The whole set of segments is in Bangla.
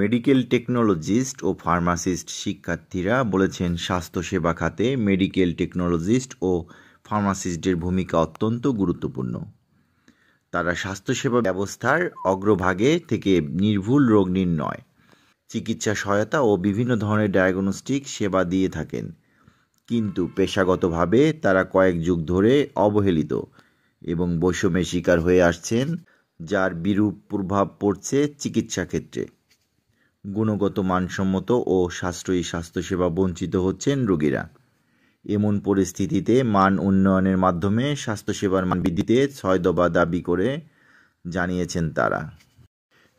মেডিকেল টেকনোলজিস্ট ও ফার্মাসিস্ট শিক্ষার্থীরা বলেছেন, স্বাস্থ্যসেবা খাতে মেডিকেল টেকনোলজিস্ট ও ফার্মাসিস্টদের ভূমিকা অত্যন্ত গুরুত্বপূর্ণ। তারা স্বাস্থ্যসেবা ব্যবস্থার অগ্রভাগে থেকে নির্ভুল রোগ নির্ণয়, চিকিৎসা সহায়তা ও বিভিন্ন ধরনের ডায়াগনস্টিক সেবা দিয়ে থাকেন। কিন্তু পেশাগতভাবে তারা কয়েক যুগ ধরে অবহেলিত এবং বৈষম্যের শিকার হয়ে আসছেন, যার বিরূপ প্রভাব পড়ছে চিকিৎসা ক্ষেত্রে। গুণগত মানসম্মত ও সাশ্রয়ী স্বাস্থ্যসেবা বঞ্চিত হচ্ছেন রোগীরা। এমন পরিস্থিতিতে মান উন্নয়নের মাধ্যমে স্বাস্থ্যসেবার মান বৃদ্ধিতে 6 দফা দাবি করে জানিয়েছেন তারা।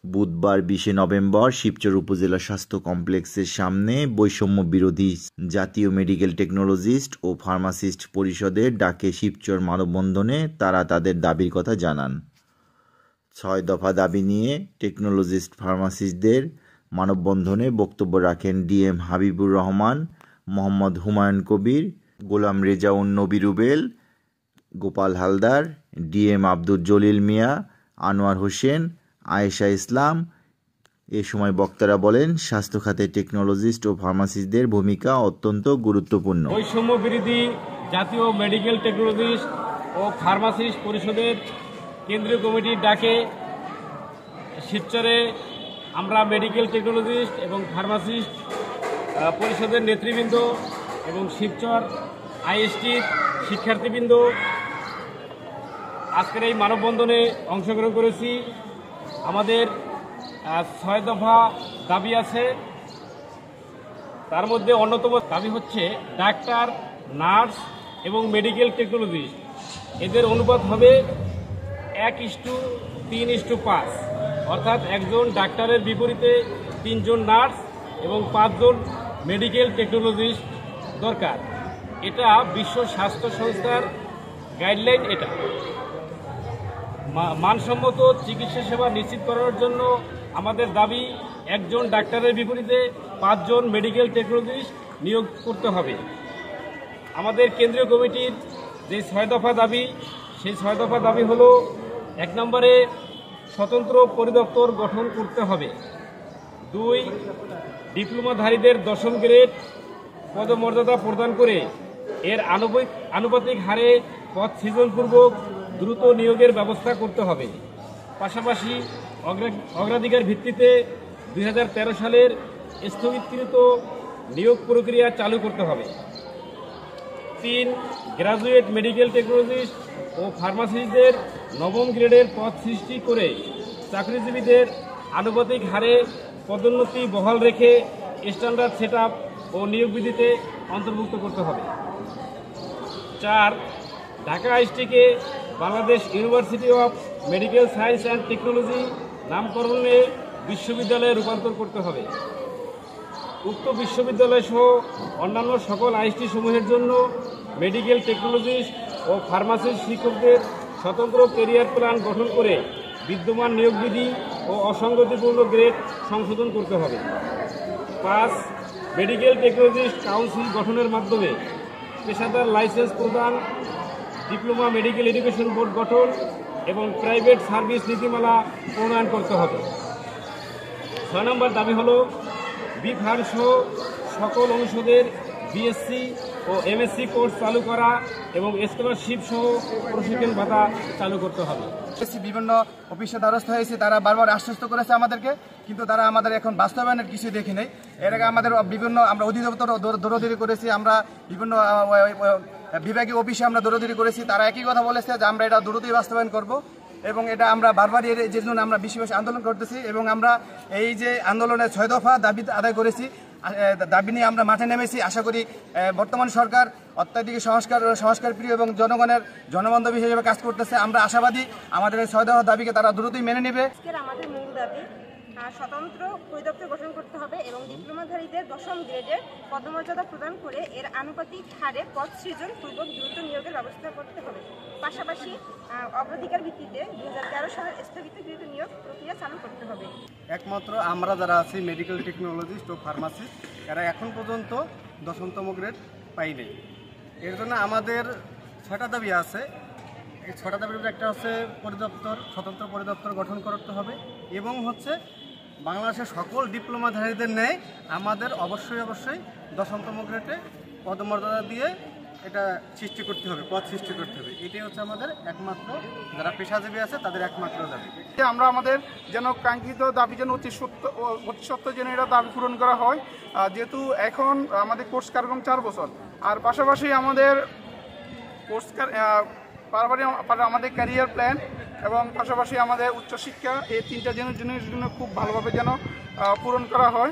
বুধবার 20 নভেম্বর শিবচর উপজেলা স্বাস্থ্য কমপ্লেক্সের সামনে বৈষম্য বিরোধী জাতীয় মেডিকেল টেকনোলজিস্ট ও ফার্মাসিস্ট পরিষদের ডাকে শিবচর মানববন্ধনে তারা তাদের দাবির কথা জানান। 6 দফা দাবি নিয়ে টেকনোলজিস্ট ফার্মাসিস্টদের মানববন্ধনে বক্তব্য রাখেন ডিএম হাবিবুর রহমান, মোহাম্মদ হুমায়ুন কবির, গোলাম রেজাউন নবী রুবেল, গোপাল হালদার, ডিএম আব্দুল জলিল মিয়া, আনোয়ার হোসেন, আয়েশা ইসলাম। এ সময় বক্তারা বলেন, স্বাস্থ্য খাতে টেকনোলজিস্ট ও ফার্মাসিস্টদের ভূমিকা অত্যন্ত গুরুত্বপূর্ণ। বৈষম্য বিরোধী জাতীয় মেডিকেল টেকনোলজিস্ট ও ফার্মাসিস্ট পরিষদের কেন্দ্রীয় কমিটির ডাকে শিবচরে আমরা মেডিকেল টেকনোলজিস্ট এবং ফার্মাসিস্ট পরিষদের নেতৃবৃন্দ এবং শিবচর আইএসটির শিক্ষার্থীবৃন্দ আজকের এই মানববন্ধনে অংশগ্রহণ করেছি। আমাদের 6 দফা দাবি আছে। তার মধ্যে অন্যতম দাবি হচ্ছে ডাক্তার, নার্স এবং মেডিকেল টেকনোলজিস্ট এদের অনুপাত হবে 1:3:5, অর্থাৎ একজন ডাক্তারের বিপরীতে 3 জন নার্স এবং 5 জন মেডিকেল টেকনোলজিস্ট দরকার। এটা বিশ্ব স্বাস্থ্য সংস্থার গাইডলাইন। এটা মানসম্মত চিকিৎসা সেবা নিশ্চিত করার জন্য আমাদের দাবি একজন ডাক্তারের বিপরীতে 5 জন মেডিকেল টেকনোলজিস্ট নিয়োগ করতে হবে। আমাদের কেন্দ্রীয় কমিটির যে 6 দফা দাবি, সেই 6 দফা দাবি হলো: 1 নম্বরে স্বতন্ত্র পরিদপ্তর গঠন করতে হবে। 2, ডিপ্লোমাধারীদের 10ম গ্রেড পদমর্যাদা প্রদান করে এর আনুপাতিক হারে পদ সৃজনপূর্বক দ্রুত নিয়োগের ব্যবস্থা করতে হবে। পাশাপাশি অগ্রাধিকার ভিত্তিতে 2013 সালের স্থগিতকৃত নিয়োগ প্রক্রিয়া চালু করতে হবে। 3, গ্রাজুয়েট মেডিকেল টেকনোলজিস্ট ও ফার্মাসিস্টদের 9ম গ্রেডের পদ সৃষ্টি করে চাকরিজীবীদের আনুপাতিক হারে পদোন্নতি বহাল রেখে স্ট্যান্ডার্ড সেটআপ ও নিয়োগ বিধিতে অন্তর্ভুক্ত করতে হবে। 4, ঢাকা আইএসটিকে Bangladesh university of medical science and technology নামকরণে বিশ্ববিদ্যালয়ে রূপান্তর করতে হবে। উক্ত বিশ্ববিদ্যালয় সহ অন্যান্য সকল আইএসটি সমূহের জন্য মেডিকেল টেকনোলজিস্ট ও ফার্মাসিস্ট শিক্ষকদের স্বতন্ত্র ক্যারিয়ার প্ল্যান গঠন করে বিদ্যমান নিয়োগ বিধি ও অসঙ্গতিপূর্ণ গ্রেড সংশোধন করতে হবে। 5, মেডিকেল টেকনোলজিস্ট কাউন্সিল গঠনের মাধ্যমে পেশাদার লাইসেন্স প্রদান, ডিপ্লোমা মেডিকেল এডুকেশন বোর্ড গঠন এবং প্রাইভেট সার্ভিস নীতিমালা প্রণয়ন করতে হবে। 6 নম্বর দাবি হলো বি.ফার্ম সহ সকল অনুষদের বিএসসি ও এমএসসি কোর্স চালু করা এবং স্কলারশিপ সহ প্রশিক্ষণ ভাতা চালু করতে হবে। বিভিন্ন অফিসে দ্বারস্থ হয়েছে, তারা বারবার আশ্বস্ত করেছে আমাদেরকে, কিন্তু তারা আমাদের এখন বাস্তবায়নের কিছু দেখি নেই। এর আগে আমাদের বিভিন্ন আমরা অধিদপ্তর দৌড়াদৌড়ি করেছি, আমরা বিভিন্ন বিভাগীয় অফিসে আমরা দৌড়াদৌড়ি করেছি। তারা একই কথা বলেছে যে আমরা এটা দ্রুতই বাস্তবায়ন করব এবং এটা আমরা বারবারই যে জন্য আমরা বেশি আন্দোলন করতেছি এবং আমরা এই যে আন্দোলনের 6 দফা দাবি আদায় করেছি, দাবি নিয়ে আমরা মাঠে নেমেছি। আশা করি বর্তমান সরকার অত্যাধিক সংস্কার প্রিয় এবং জনগণের জনবান্ধব হিসেবে কাজ করতেছে। আমরা আশাবাদী আমাদের এই 6 দফা দাবিকে তারা দ্রুতই মেনে নেবে। আমাদের মূল দাবি স্বতন্ত্র পরিদপ্তর গঠন করতে হবে এবং ডিপ্লোমাধারীদের 10ম গ্রেডের পদমর্যাদা প্রদান করে এর আনুপাতিক হারে পদ সৃজন পূর্বক দ্রুত নিয়োগের ব্যবস্থা করতে হবে। পাশাপাশি অগ্রাধিকার ভিত্তিতে 2013 সালের স্থগিতকৃত নিয়োগ প্রক্রিয়া চালু করতে হবে। একমাত্র আমরা যারা আছি মেডিকেল টেকনোলজিস্ট ও ফার্মাসিস্ট, এরা এখন পর্যন্ত 10তম গ্রেড পাইনি। এর জন্য আমাদের 6টা দাবি আছে। এই 6টা দাবির একটা হচ্ছে স্বতন্ত্র পরিদপ্তর গঠন করতে হবে এবং হচ্ছে বাংলাদেশের সকল ডিপ্লোমাধারীদের নেয় আমাদের অবশ্যই 10তম গ্রেডে পদমর্যাদা দিয়ে এটা সৃষ্টি করতে হবে, পদ সৃষ্টি করতে হবে। এটাই হচ্ছে আমাদের একমাত্র, যারা পেশাজীবী আছে তাদের একমাত্র দাবি। আমরা আমাদের যেন কাঙ্ক্ষিত দাবি যেন অতি সত্ত্বর যেন এটা দাবি পূরণ করা হয়, যেহেতু এখন আমাদের কোর্স কার্যক্রম 4 বছর, আর পাশাপাশি আমাদের কোর্স আমাদের ক্যারিয়ার প্ল্যান এবং পাশাপাশি আমাদের উচ্চশিক্ষা, এই 3টা জিনিসের জন্য খুব ভালোভাবে যেন পূরণ করা হয়।